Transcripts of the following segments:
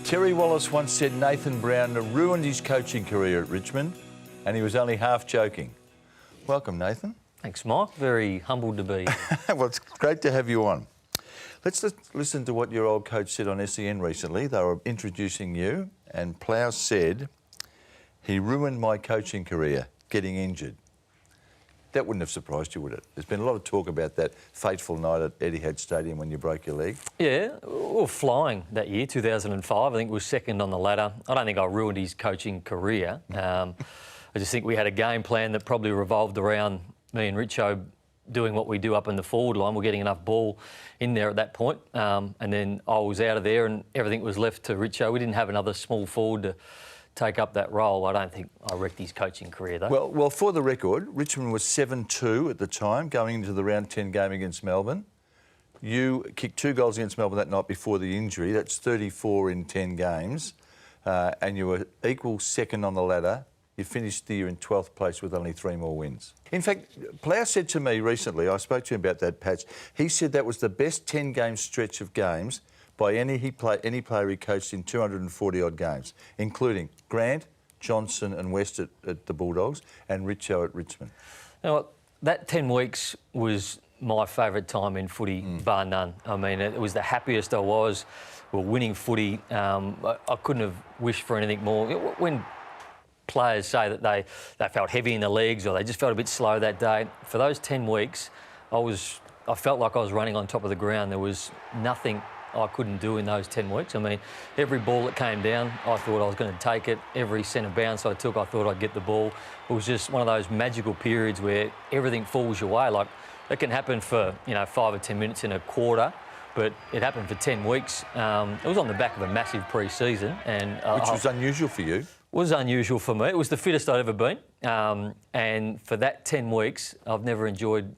Terry Wallace once said Nathan Brown ruined his coaching career at Richmond, and he was only half joking. Welcome, Nathan. Thanks, Mike. Very humbled to be. Well, it's great to have you on. Let's listen to what your old coach said on SEN recently. They were introducing you, and Plough said, "He ruined my coaching career, getting injured." That wouldn't have surprised you, would it? There's been a lot of talk about that fateful night at Etihad Stadium when you broke your leg. Yeah, we were flying that year, 2005. I think we were second on the ladder. I don't think I ruined his coaching career. I just think we had a game plan that probably revolved around me and Richo doing what we do up in the forward line. We're getting enough ball in there at that point. And then I was out of there and everything was left to Richo. We didn't have another small forward to take up that role. I don't think I wrecked his coaching career, though. Well, for the record, Richmond was 7-2 at the time, going into the round 10 game against Melbourne. You kicked 2 goals against Melbourne that night before the injury. That's 34 in 10 games. And you were equal second on the ladder. You finished the year in 12th place with only 3 more wins. In fact, Plough said to me recently, I spoke to him about that patch, he said that was the best 10-game stretch of games by any player he coached in 240-odd games, including Grant, Johnson and West at the Bulldogs and Richo at Richmond. You know what? That 10 weeks was my favourite time in footy, bar none. I mean, it was the happiest I was. We were winning footy. I couldn't have wished for anything more. When players say that they felt heavy in the legs or they just felt a bit slow that day, for those 10 weeks, I felt like I was running on top of the ground. There was nothing I couldn't do in those 10 weeks. I mean, every ball that came down, I thought I was going to take it. Every centre bounce I took, I thought I'd get the ball. It was just one of those magical periods where everything falls your way. Like, it can happen for, 5 or 10 minutes in a quarter, but it happened for 10 weeks. It was on the back of a massive pre-season. Which was unusual for you. Was unusual for me. It was the fittest I'd ever been. And for that 10 weeks, I've never enjoyed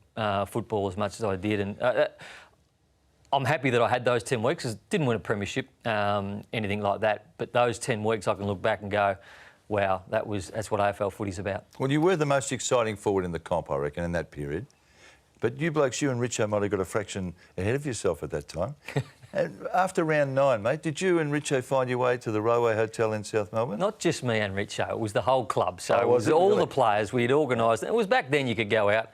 football as much as I did. And I'm happy that I had those 10 weeks. Didn't win a premiership, anything like that. But those 10 weeks, I can look back and go, wow, that's what AFL footy's about. Well, you were the most exciting forward in the comp, I reckon, in that period. But you blokes, you and Richo might have got a fraction ahead of yourself at that time. And after round 9, mate, did you and Richo find your way to the Railway Hotel in South Melbourne? Not just me and Richo, it was the whole club. So it was all the players. We'd organised. It was back then you could go out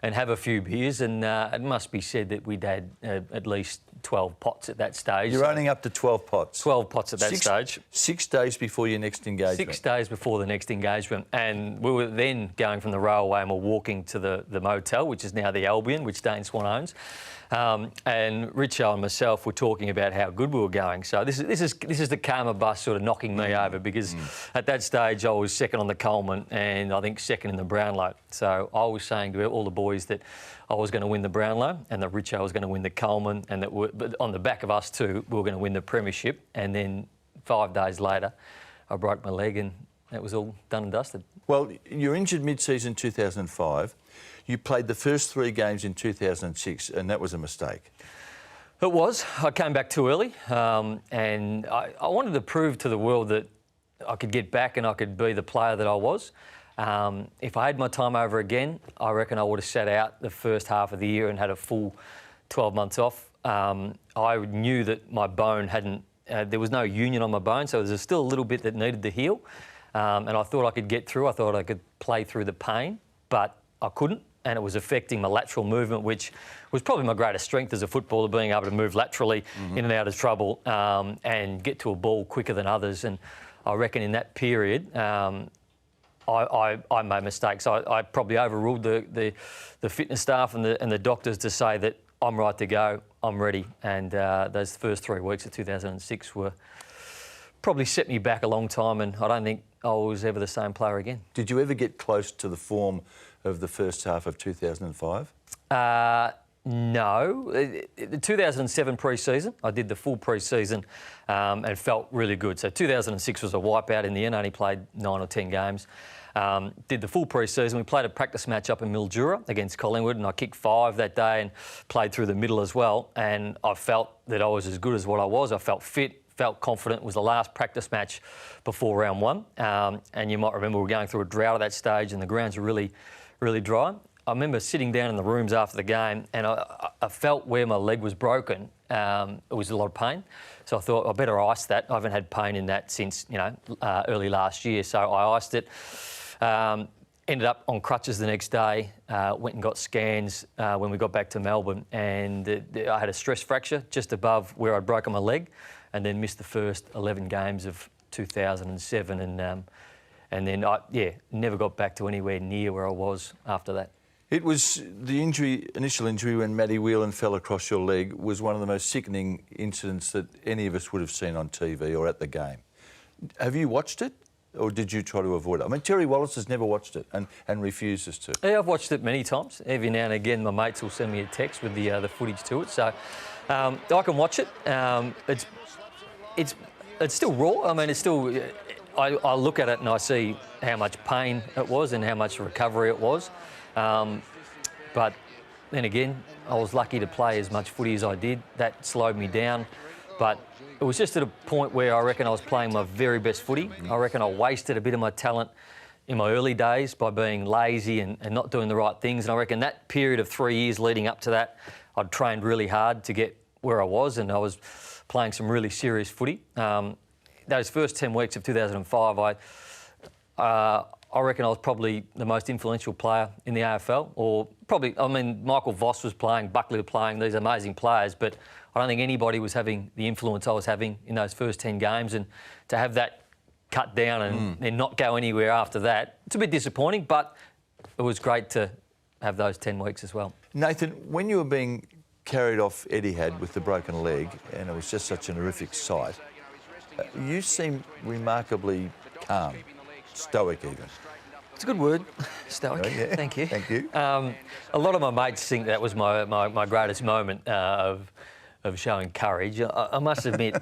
and have a few beers, and it must be said that we'd had at least 12 pots at that stage. You're owning up to 12 pots? 12 pots at that stage. 6 days before your next engagement? 6 days before the next engagement. And we were then going from the railway and we're walking to the motel, which is now the Albion, which Dane Swan owns. And Richo and myself were talking about how good we were going. So this is the karma bus sort of knocking me over, because at that stage I was second on the Coleman and I think second in the Brownlow. So I was saying to all the boys that I was going to win the Brownlow and that Richo was going to win the Coleman, and that but on the back of us two, we were going to win the premiership. And then 5 days later, I broke my leg and that was all done and dusted. Well, you were injured mid-season 2005. You played the first 3 games in 2006, and that was a mistake. It was. I came back too early, and I wanted to prove to the world that I could get back and I could be the player that I was. If I had my time over again, I reckon I would have sat out the first half of the year and had a full 12 months off. I knew that my bone hadn't... there was no union on my bone, so there was still a little bit that needed to heal. And I thought I could get through. I thought I could play through the pain, but I couldn't. And it was affecting my lateral movement, which was probably my greatest strength as a footballer, being able to move laterally in and out of trouble and get to a ball quicker than others. And I reckon in that period, I made mistakes. I probably overruled the fitness staff and the doctors to say that I'm right to go, I'm ready. And those first 3 weeks of 2006 were probably set me back a long time, and I don't think I was ever the same player again. Did you ever get close to the form of the first half of 2005? No. The 2007 pre-season, I did the full pre-season and felt really good. So 2006 was a wipeout in the end. I only played 9 or 10 games. Did the full pre-season. We played a practice match up in Mildura against Collingwood, and I kicked 5 that day and played through the middle as well. And I felt that I was as good as what I was. I felt fit, felt confident. It was the last practice match before round 1. And you might remember we were going through a drought at that stage and the grounds were really, really dry. I remember sitting down in the rooms after the game and I felt where my leg was broken, it was a lot of pain. So I thought I better ice that. I haven't had pain in that since, early last year. So I iced it. Ended up on crutches the next day, went and got scans when we got back to Melbourne, and I had a stress fracture just above where I'd broken my leg, and then missed the first 11 games of 2007, and then I never got back to anywhere near where I was after that. It was the initial injury when Matty Whelan fell across your leg was one of the most sickening incidents that any of us would have seen on TV or at the game. Have you watched it? Or did you try to avoid it? I mean, Terry Wallace has never watched it and refuses to. Yeah, I've watched it many times. Every now and again, my mates will send me a text with the footage to it. So I can watch it. It's still raw. I mean, it's still... I look at it and I see how much pain it was and how much recovery it was. But then again, I was lucky to play as much footy as I did. That slowed me down. But it was just at a point where I reckon I was playing my very best footy. I reckon I wasted a bit of my talent in my early days by being lazy and not doing the right things. And I reckon that period of 3 years leading up to that, I'd trained really hard to get where I was, and I was playing some really serious footy. Those first 10 weeks of 2005, I reckon I was probably the most influential player in the AFL, or probably, I mean, Michael Voss was playing, Buckley was playing, these amazing players, but I don't think anybody was having the influence I was having in those first 10 games, and to have that cut down and then not go anywhere after that, it's a bit disappointing, but it was great to have those 10 weeks as well. Nathan, when you were being carried off Etihad with the broken leg, and it was just such an horrific sight, you seemed remarkably calm, stoic even. It's a good word, stoic. Oh, yeah. Thank you. Thank you. A lot of my mates think that was my greatest moment of showing courage. I must admit,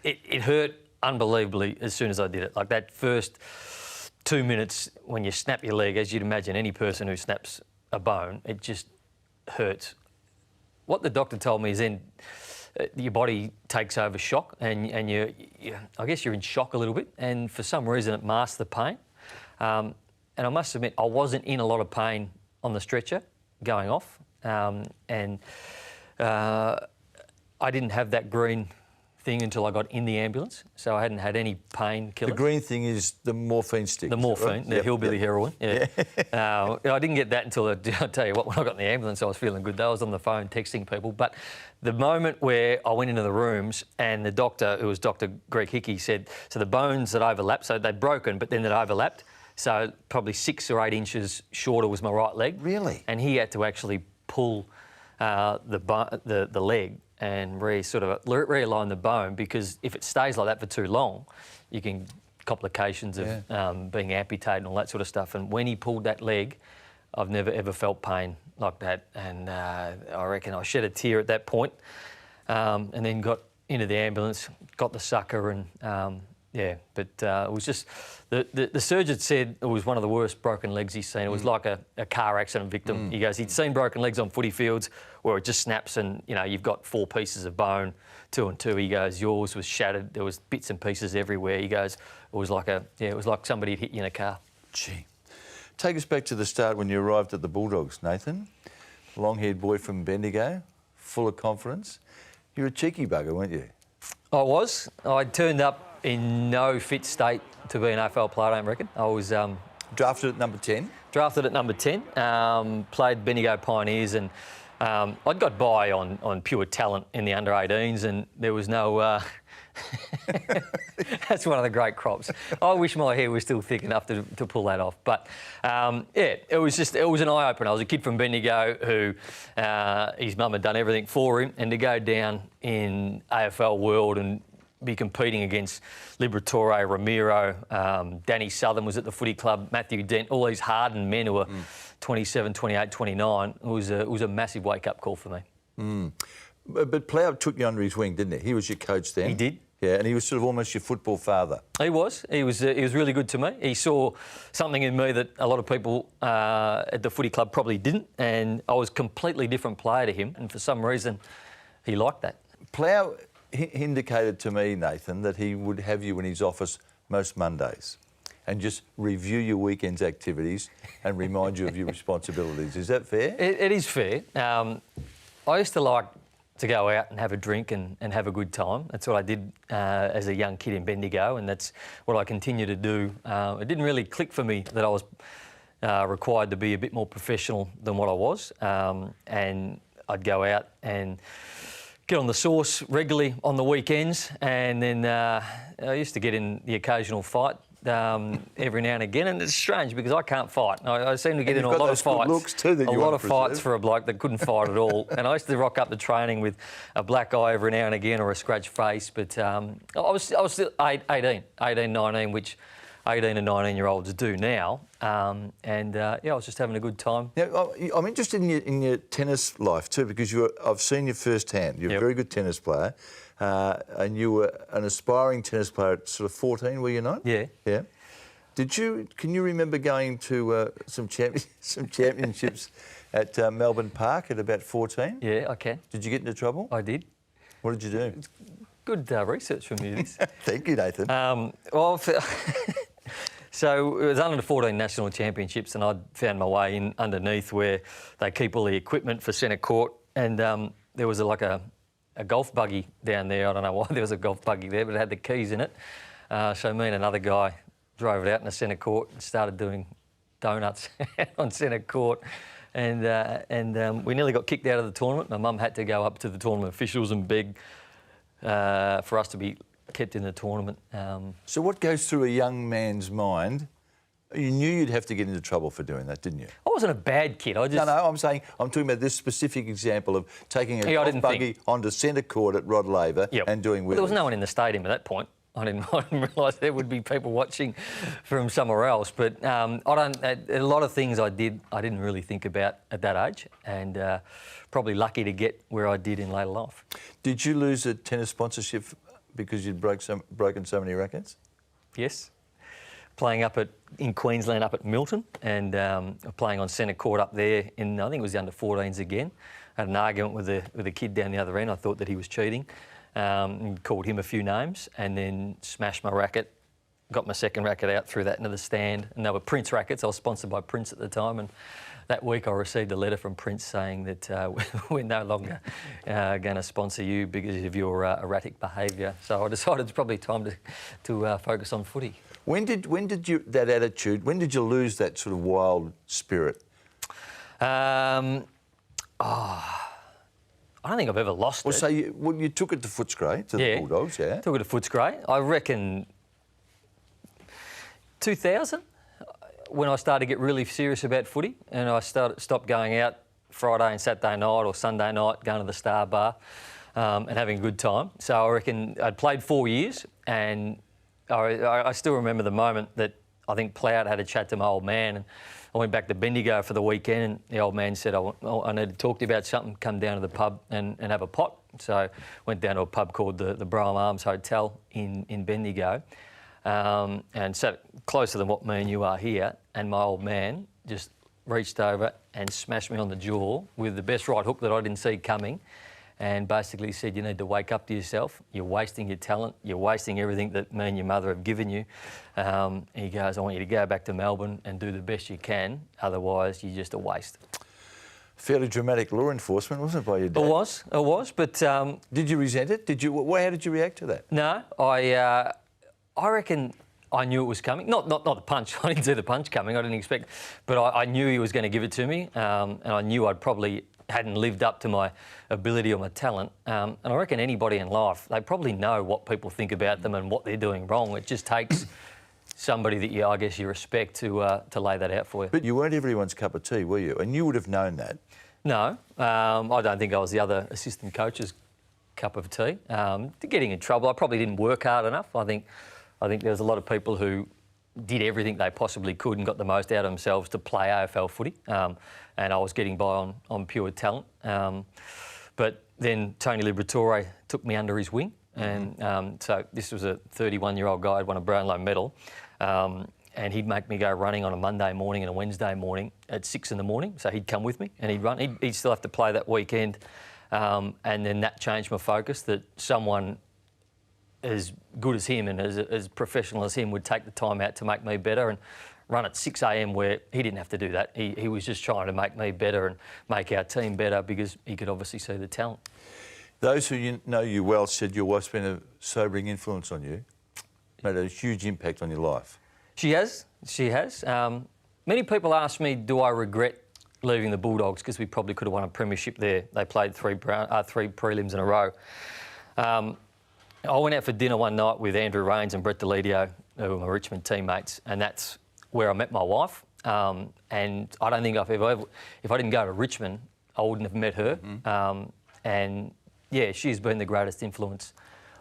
it hurt unbelievably as soon as I did it. Like that first 2 minutes when you snap your leg, as you'd imagine any person who snaps a bone, it just hurts. What the doctor told me is then your body takes over shock, and I guess you're in shock a little bit, and for some reason it masks the pain. And I must admit, I wasn't in a lot of pain on the stretcher going off, and I didn't have that green thing until I got in the ambulance, so I hadn't had any painkillers. The green thing is the morphine stick. The morphine, right? the hillbilly heroin. Yeah. I didn't get that until, I'll tell you what, when I got in the ambulance, I was feeling good. I was on the phone texting people. But the moment where I went into the rooms and the doctor, who was Dr. Greg Hickey, said, so the bones that overlapped, so they'd broken, but then they'd overlapped. So probably 6 or 8 inches shorter was my right leg. Really? And he had to actually pull the leg and realign the bone, because if it stays like that for too long, you can complications of being amputated and all that sort of stuff. And when he pulled that leg, I've never ever felt pain like that. And I reckon I shed a tear at that point, and then got into the ambulance, got the sucker, and but it was just the surgeon said it was one of the worst broken legs he's seen. It was like a car accident victim. He goes, he'd seen broken legs on footy fields where it just snaps and, you've got 4 pieces of bone, 2 and 2. He goes, yours was shattered. There was bits and pieces everywhere. He goes, it was like somebody had hit you in a car. Gee. Take us back to the start when you arrived at the Bulldogs, Nathan. Long-haired boy from Bendigo, full of confidence. You're a cheeky bugger, weren't you? I was. I turned up in no fit state to be an AFL player, I don't reckon. I was... drafted at number 10? Drafted at number 10. Played Bendigo Pioneers, and I'd got by on pure talent in the under-18s, and there was no... That's one of the great crops. I wish my hair was still thick enough to pull that off. But, it was an eye-opener. I was a kid from Bendigo who his mum had done everything for him, and to go down in AFL world and be competing against Liberatore, Ramiro, Danny Southern was at the footy club, Matthew Dent, all these hardened men who were 27, 28, 29. It was a massive wake-up call for me. But Plough took you under his wing, didn't he? He was your coach then. He did. Yeah, and he was sort of almost your football father. He was. He was really good to me. He saw something in me that a lot of people at the footy club probably didn't, and I was a completely different player to him, and for some reason he liked that. Plough indicated to me, Nathan, that he would have you in his office most Mondays and just review your weekend's activities and remind you of your responsibilities. Is that fair? It is fair. I used to like to go out and have a drink and have a good time. That's what I did as a young kid in Bendigo, and that's what I continue to do. It didn't really click for me that I was required to be a bit more professional than what I was, and I'd go out and get on the sauce regularly on the weekends, and then I used to get in the occasional fight every now and again, and it's strange because I can't fight. I seem to get in a lot of fights. Looks too that you a lot of fights for a bloke that couldn't fight at all. And I used to rock up to training with a black eye every now and again or a scratched face. But I was still 18, 19, which 18 and 19-year-olds do now. I was just having a good time. Now, I'm interested in your tennis life too, because I've seen you firsthand. You're a very good tennis player. And you were an aspiring tennis player at sort of 14, were you not? Yeah. Yeah. Can you remember going to some championships at Melbourne Park at about 14? Yeah, I can. Did you get into trouble? I did. What did you do? Good research from you, this. Thank you, Nathan. So it was under the 14 national championships, and I'd found my way in underneath where they keep all the equipment for centre court, and there was a golf buggy down there. I don't know why there was a golf buggy there, but it had the keys in it. So me and another guy drove it out in the centre court and started doing donuts on centre court. And we nearly got kicked out of the tournament. My mum had to go up to the tournament officials and beg for us to be kept in the tournament. So what goes through a young man's mind? You knew you'd have to get into trouble for doing that, didn't you? I wasn't a bad kid. No, I'm talking about this specific example of taking a golf buggy onto centre court at Rod Laver and doing wheelies. There was no one in the stadium at that point. I didn't realise there would be people watching from somewhere else. But a lot of things I didn't really think about at that age, and probably lucky to get where I did in later life. Did you lose a tennis sponsorship because you'd broken so many rackets? Yes. Playing in Queensland up at Milton, and playing on centre court up there in, I think it was the under-14s again. I had an argument with a kid down the other end. I thought that he was cheating, and called him a few names, and then smashed my racket, got my second racket out, threw that into the stand, and they were Prince rackets. I was sponsored by Prince at the time, and that week I received a letter from Prince saying that we're no longer going to sponsor you because of your erratic behaviour. So I decided it's probably time to focus on footy. When did you that attitude? When did you lose that sort of wild spirit? I don't think I've ever lost it. So you took it to Footscray, to the Bulldogs, yeah? Took it to Footscray. I reckon 2000, when I started to get really serious about footy, and I stopped going out Friday and Saturday night or Sunday night, going to the Star Bar and having a good time. So I reckon I'd played 4 years, and I still remember the moment that I think Plout had a chat to my old man, and I went back to Bendigo for the weekend, and the old man said, I need to talk to you about something, come down to the pub and have a pot. So I went down to a pub called the Brougham Arms Hotel in Bendigo, and sat closer than what me and you are here, and my old man just reached over and smashed me on the jaw with the best right hook that I didn't see coming, and basically said, you need to wake up to yourself. You're wasting your talent. You're wasting everything that me and your mother have given you. He goes, I want you to go back to Melbourne and do the best you can. Otherwise, you're just a waste. Fairly dramatic law enforcement, wasn't it, by your dad? It was, but... did you resent it? How did you react to that? No, I reckon I knew it was coming. Not the punch. I didn't see the punch coming. I didn't expect... But I knew he was going to give it to me, and I knew I'd probably hadn't lived up to my ability or my talent. And I reckon anybody in life, they probably know what people think about them and what they're doing wrong. It just takes somebody that I guess you respect to lay that out for you. But you weren't everyone's cup of tea, were you? And you would have known that. No, I don't think I was the other assistant coach's cup of tea. Getting in trouble, I probably didn't work hard enough. I think there was a lot of people who did everything they possibly could and got the most out of themselves to play AFL footy. And I was getting by on pure talent. But then Tony Liberatore took me under his wing. And so this was a 31-year-old guy who'd won a Brownlow medal. And he'd make me go running on a Monday morning and a Wednesday morning at 6 in the morning. So he'd come with me and he'd run. He'd still have to play that weekend. And then that changed my focus, that someone as good as him and as professional as him would take the time out to make me better and run at 6 a.m. where he didn't have to do that. He was just trying to make me better and make our team better because he could obviously see the talent. Those who know you well said your wife's been a sobering influence on you, made a huge impact on your life. She has. She has. Many people ask me, do I regret leaving the Bulldogs, because we probably could have won a premiership there. They played three prelims in a row. I went out for dinner one night with Andrew Rains and Brett Deledio, who were my Richmond teammates, and that's where I met my wife. And I don't think if I didn't go to Richmond, I wouldn't have met her. And yeah, she's been the greatest influence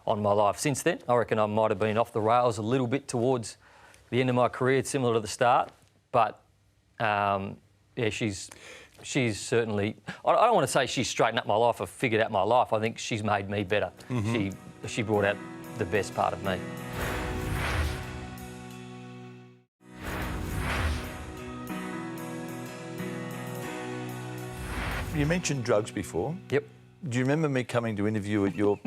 on my life since then. I reckon I might have been off the rails a little bit towards the end of my career, similar to the start, but yeah, she's certainly. I don't want to say she's straightened up my life or figured out my life. I think she's made me better. She brought out the best part of me. You mentioned drugs before. Yep. Do you remember me coming to interview at your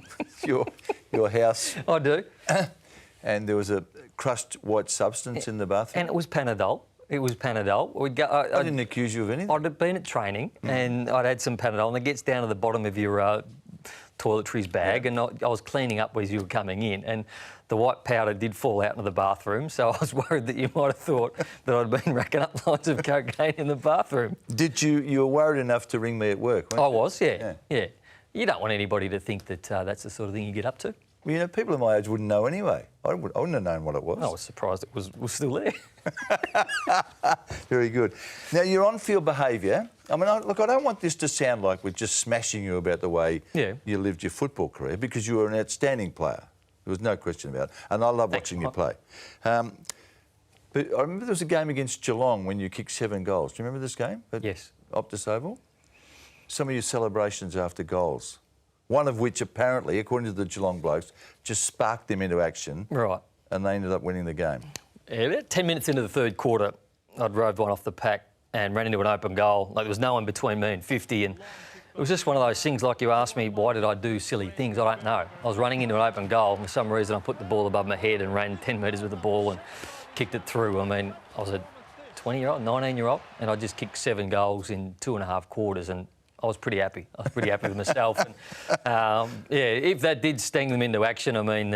your house? I do. And there was a crushed white substance in the bathroom. And it was Panadol. It was Panadol. I didn't accuse you of anything. I'd have been at training and I'd had some Panadol, and it gets down to the bottom of your toiletries bag, and I was cleaning up as you were coming in, and the white powder did fall out into the bathroom, so I was worried that you might have thought that I'd been racking up lines of cocaine in the bathroom. Did you? You were worried enough to ring me at work, weren't you? I was, yeah. You don't want anybody to think that that's the sort of thing you get up to. Well, you know, people of my age wouldn't know anyway. I wouldn't have known what it was. I was surprised it was still there. Very good. Now, your on-field behaviour, I mean, look, I don't want this to sound like we're just smashing you about the way you lived your football career, because you were an outstanding player. There was no question about it. And I love watching you play. But I remember there was a game against Geelong when you kicked 7 goals. Do you remember this game? Yes. Optus Oval? Some of your celebrations after goals, one of which apparently, according to the Geelong blokes, just sparked them into action. Right. And they ended up winning the game. Yeah, about 10 minutes into the third quarter, I drove one off the pack and ran into an open goal. Like, there was no one between me and 50, and it was just one of those things, like you asked me, why did I do silly things? I don't know. I was running into an open goal, and for some reason I put the ball above my head and ran 10 metres with the ball and kicked it through. I mean, I was a 20-year-old, 19-year-old, and I just kicked 7 goals in 2.5 quarters, and I was pretty happy. I was pretty happy with myself. And, yeah, if that did sting them into action, I mean,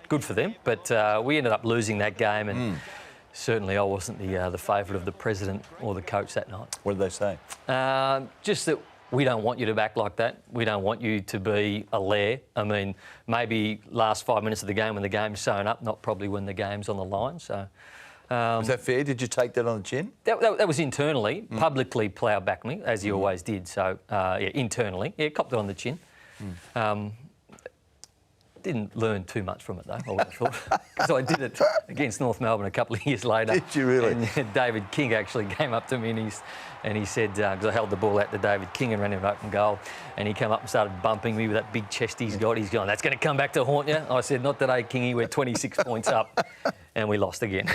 good for them. But we ended up losing that game, and certainly I wasn't the favourite of the president or the coach that night. What did they say? Just that we don't want you to act like that. We don't want you to be a lair. I mean, maybe last 5 minutes of the game when the game's sewn up, not probably when the game's on the line. So. Was that fair? Did you take that on the chin? That was internally. Publicly, Plough backed me, as he always did. So, yeah, internally. Yeah, copped it on the chin. Didn't learn too much from it, though, I would have thought. Because I did it against North Melbourne a couple of years later. Did you really? And David King actually came up to me and he said, because I held the ball out to David King and ran him an open goal, and he came up and started bumping me with that big chest he's got. He's going, that's going to come back to haunt you. I said, not today, Kingy, we're 26 points up. And we lost again.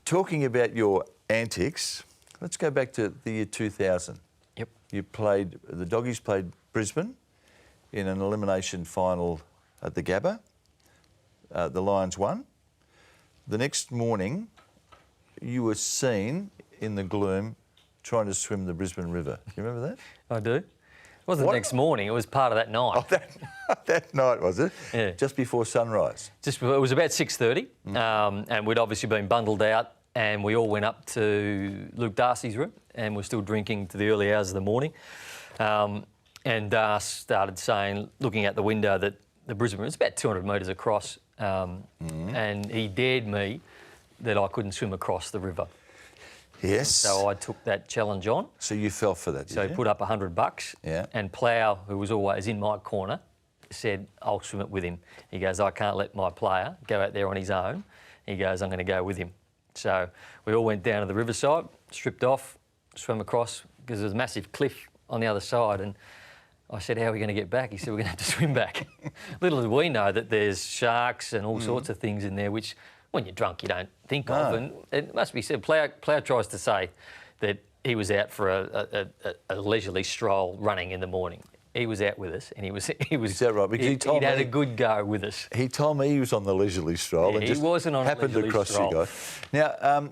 Talking about your antics, let's go back to the year 2000. Yep. The Doggies played Brisbane in an elimination final at the Gabba. The Lions won. The next morning, you were seen in the gloom trying to swim the Brisbane River. Do you remember that? I do. It wasn't the next morning, it was part of that night. Oh, that night, was it? Yeah. Just before sunrise? It was about 6:30, and we'd obviously been bundled out, and we all went up to Luke Darcy's room, and we're still drinking to the early hours of the morning. And Darce started saying, looking out the window, that the Brisbane River, it's about 200 metres across, and he dared me that I couldn't swim across the river. Yes. So I took that challenge on. So you fell for that, did So you? he put up $100. Yeah. And Plough, who was always in my corner, said, I'll swim it with him. He goes, I can't let my player go out there on his own. He goes, I'm going to go with him. So we all went down to the riverside, stripped off, swam across, because there's a massive cliff on the other side. And I said, how are we going to get back? He said, we're going to have to swim back. Little did we know that there's sharks and all sorts of things in there, which when you're drunk you don't think of. And it must be said, Plough tries to say that he was out for a leisurely stroll running in the morning. He was out with us, and he was. Is that right? Because he'd had a good go with us. He told me he was on the leisurely stroll, and just he wasn't on happened a to cross you guys. Now,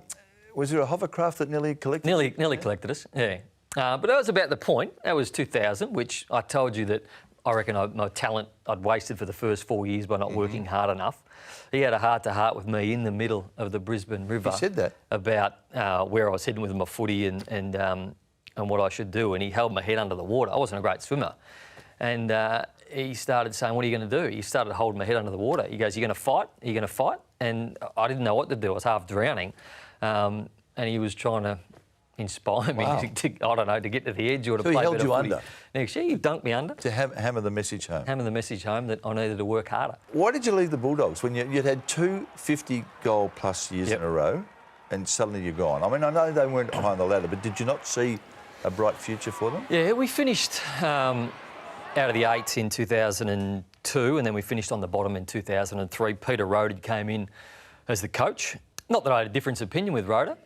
was there a hovercraft that nearly collected? Nearly collected us. Yeah. But that was about the point. That was 2000, which I told you that I reckon my talent I'd wasted for the first 4 years by not working hard enough. He had a heart-to-heart with me in the middle of the Brisbane River. He said that? About where I was heading with my footy and what I should do, and he held my head under the water. I wasn't a great swimmer. And he started saying, what are you going to do? He started holding my head under the water. He goes, you're going to fight? Are you going to fight? And I didn't know what to do. I was half drowning. And he was trying to inspire me to I don't know, to get to the edge or to so play he held better you footy. under? Next year, he dunked me under. To hammer the message home? Hammer the message home that I needed to work harder. Why did you leave the Bulldogs when you'd had 2 50-goal-plus years in a row and suddenly you're gone? I mean, I know they weren't high on the ladder, but did you not see a bright future for them? Yeah, we finished out of the 8s in 2002 and then we finished on the bottom in 2003. Peter Rhoda came in as the coach. Not that I had a different opinion with Rhoda.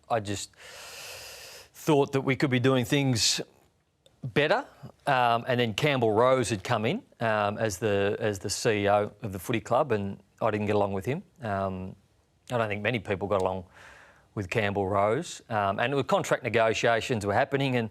I just thought that we could be doing things better. And then Campbell Rose had come in as the CEO of the footy club, and I didn't get along with him. I don't think many people got along with Campbell Rose. And the contract negotiations were happening, and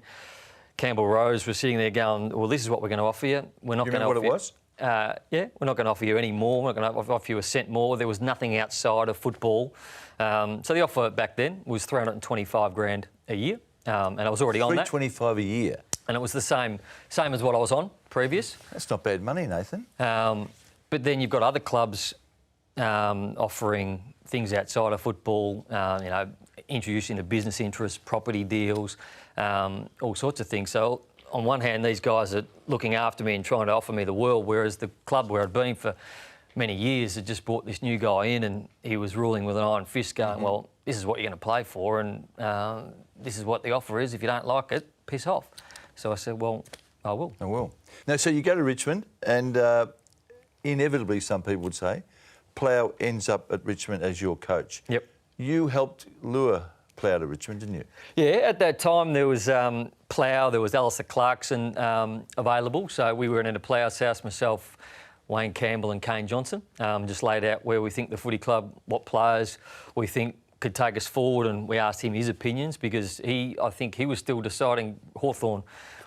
Campbell Rose was sitting there going, well, this is what we're going to offer you. We're not going to offer what it was? Yeah, we're not going to offer you any more. We're not going to offer you a cent more. There was nothing outside of football. So the offer back then was $325,000 a year, and I was already on that. $325 a year? And it was the same as what I was on previous. That's not bad money, Nathan. But then you've got other clubs offering things outside of football, introducing the business interests, property deals, all sorts of things. So on one hand, these guys are looking after me and trying to offer me the world, whereas the club where I'd been for many years had just brought this new guy in and he was ruling with an iron fist going, well, this is what you're going to play for and this is what the offer is. If you don't like it, piss off. So I said, well, I will. I will. Now, so you go to Richmond and inevitably, some people would say, Plough ends up at Richmond as your coach. Yep. You helped lure Plough to Richmond, didn't you? Yeah, at that time there was Plough, there was Alistair Clarkson available. So we went into Plough's house, myself, Wayne Campbell and Kane Johnson, just laid out where we think the footy club, what players we think could take us forward, and we asked him his opinions because I think he was still deciding. Hawthorn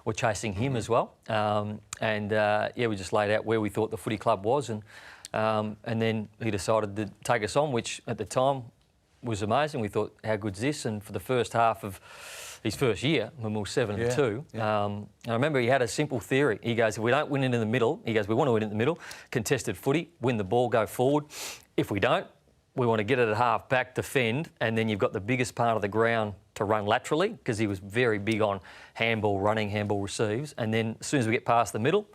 were chasing him as well. We just laid out where we thought the footy club was, and then he decided to take us on, which at the time was amazing. We thought, how good's this? And for the first half of his first year, when we were 7-2, I remember he had a simple theory. He goes, if we don't win it in the middle, he goes, we want to win it in the middle, contested footy, win the ball, go forward. If we don't, we want to get it at half back, defend, and then you've got the biggest part of the ground to run laterally, because he was very big on handball running, handball receives. And then as soon as we get past the middle,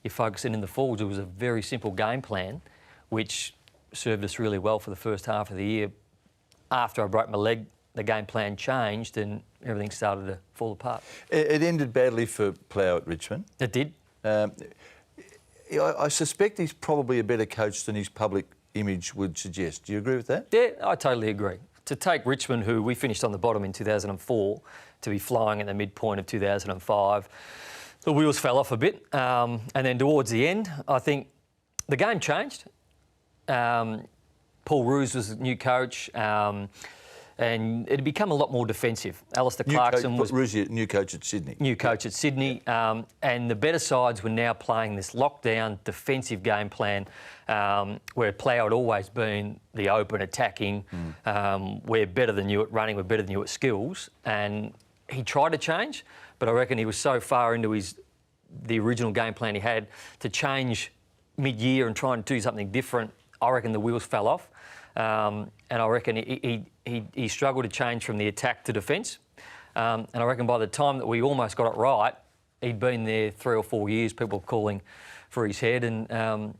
you're focusing in the forwards. It was a very simple game plan, which served us really well for the first half of the year. After I broke my leg, the game plan changed and everything started to fall apart. It ended badly for Plough at Richmond. It did. I suspect he's probably a better coach than his public image would suggest. Do you agree with that? Yeah, I totally agree. To take Richmond, who we finished on the bottom in 2004, to be flying at the midpoint of 2005, the wheels fell off a bit. And then towards the end, I think the game changed. Paul Roos was the new coach, and it had become a lot more defensive. Alistair Clarkson was new coach at Sydney. New coach at Sydney, and the better sides were now playing this lockdown defensive game plan, where Plough had always been the open attacking. We're better than you at running, we're better than you at skills, and he tried to change, but I reckon he was so far into the original game plan he had to change mid-year and try and do something different. I reckon the wheels fell off, and I reckon he struggled to change from the attack to defence. And I reckon by the time that we almost got it right, he'd been there 3 or 4 years, people calling for his head, and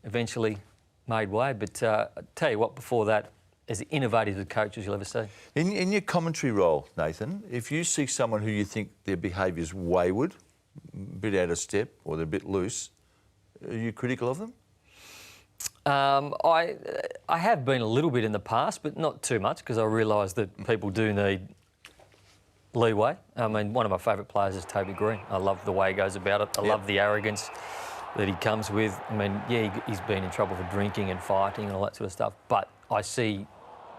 eventually made way. But I tell you what, before that, as innovative a coach as you'll ever see. In your commentary role, Nathan, if you see someone who you think their behaviour's wayward, a bit out of step, or they're a bit loose, are you critical of them? I have been a little bit in the past, but not too much, because I realise that people do need leeway. I mean, one of my favourite players is Toby Green. I love the way he goes about it. I love the arrogance that he comes with. I mean, yeah, he's been in trouble for drinking and fighting and all that sort of stuff, but I see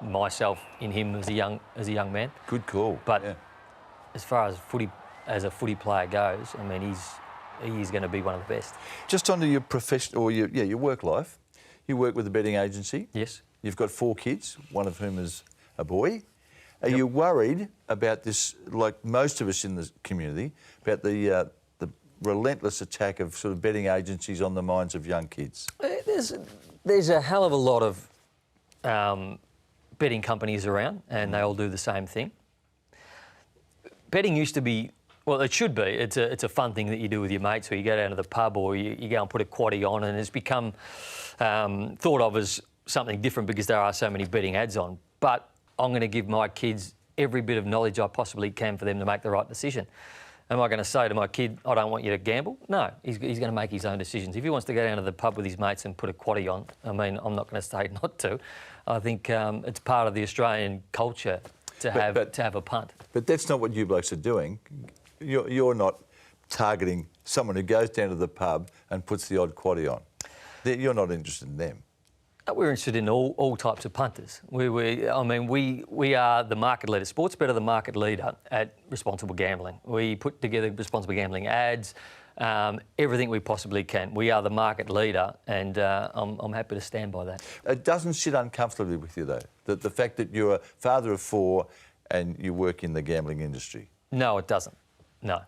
myself in him as a young man. Good call. But as far as a footy player goes, I mean, he is going to be one of the best. Just onto your profession or your work life. You work with a betting agency. Yes. You've got 4 kids, one of whom is a boy. Are you worried about this, like most of us in the community, about the relentless attack of sort of betting agencies on the minds of young kids? There's a hell of a lot of betting companies around, and they all do the same thing. Betting used to be, well, it should be. It's a fun thing that you do with your mates, or you go down to the pub, or you go and put a quaddie on, and it's become thought of as something different because there are so many betting ads on. But I'm going to give my kids every bit of knowledge I possibly can for them to make the right decision. Am I going to say to my kid, I don't want you to gamble? No, he's going to make his own decisions. If he wants to go down to the pub with his mates and put a quaddie on, I mean, I'm not going to say not to. I think it's part of the Australian culture to have a punt. But that's not what you blokes are doing. You're not targeting someone who goes down to the pub and puts the odd quaddie on. You're not interested in them. We're interested in all types of punters. We are the market leader. Sportsbet are the market leader at responsible gambling. We put together responsible gambling ads, everything we possibly can. We are the market leader, and I'm happy to stand by that. It doesn't sit uncomfortably with you, though, the fact that you're a father of 4 and you work in the gambling industry? No, it doesn't. No.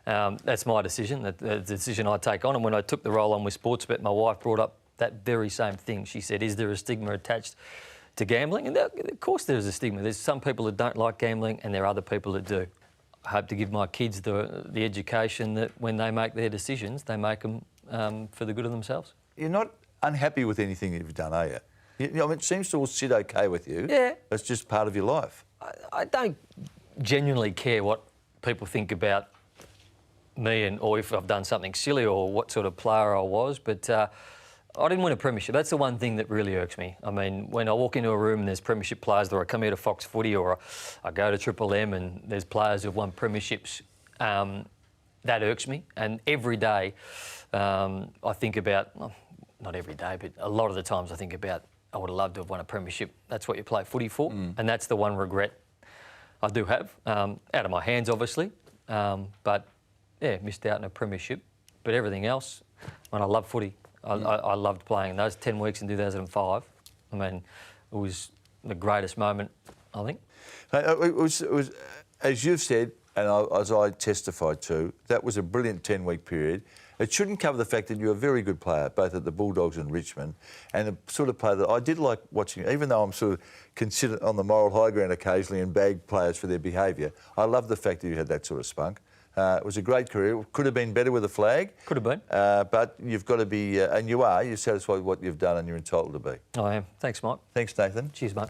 That's my decision, the decision I take on. And when I took the role on with Sportsbet, my wife brought up that very same thing. She said, is there a stigma attached to gambling? And of course there is a stigma. There's some people that don't like gambling and there are other people that do. I hope to give my kids the education that when they make their decisions, they make them for the good of themselves. You're not unhappy with anything you've done, are you? I mean, it seems to all sit okay with you. Yeah. It's just part of your life. I don't genuinely care what people think about me or if I've done something silly or what sort of player I was, but I didn't win a premiership. That's the one thing that really irks me. I mean, when I walk into a room and there's premiership players, or I come here to Fox Footy, or I go to Triple M and there's players who've won premierships, that irks me. And every day I think about, well, not every day, but a lot of the times I think about, I would have loved to have won a premiership. That's what you play footy for. And that's the one regret I do have. Out of my hands, obviously. But, yeah, missed out on a premiership. But everything else, I love footy. I loved playing. Those 10 weeks in 2005, I mean, it was the greatest moment, I think. It was, as you've said, and as I testified to, that was a brilliant 10-week period. It shouldn't cover the fact that you're a very good player, both at the Bulldogs and Richmond, and the sort of player that I did like watching, even though I'm sort of considered on the moral high ground occasionally and bag players for their behaviour. I love the fact that you had that sort of spunk. It was a great career. Could have been better with a flag. Could have been. But you've got to be, and you are, you're satisfied with what you've done and you're entitled to be. I am. Thanks, Mike. Thanks, Nathan. Cheers, mate.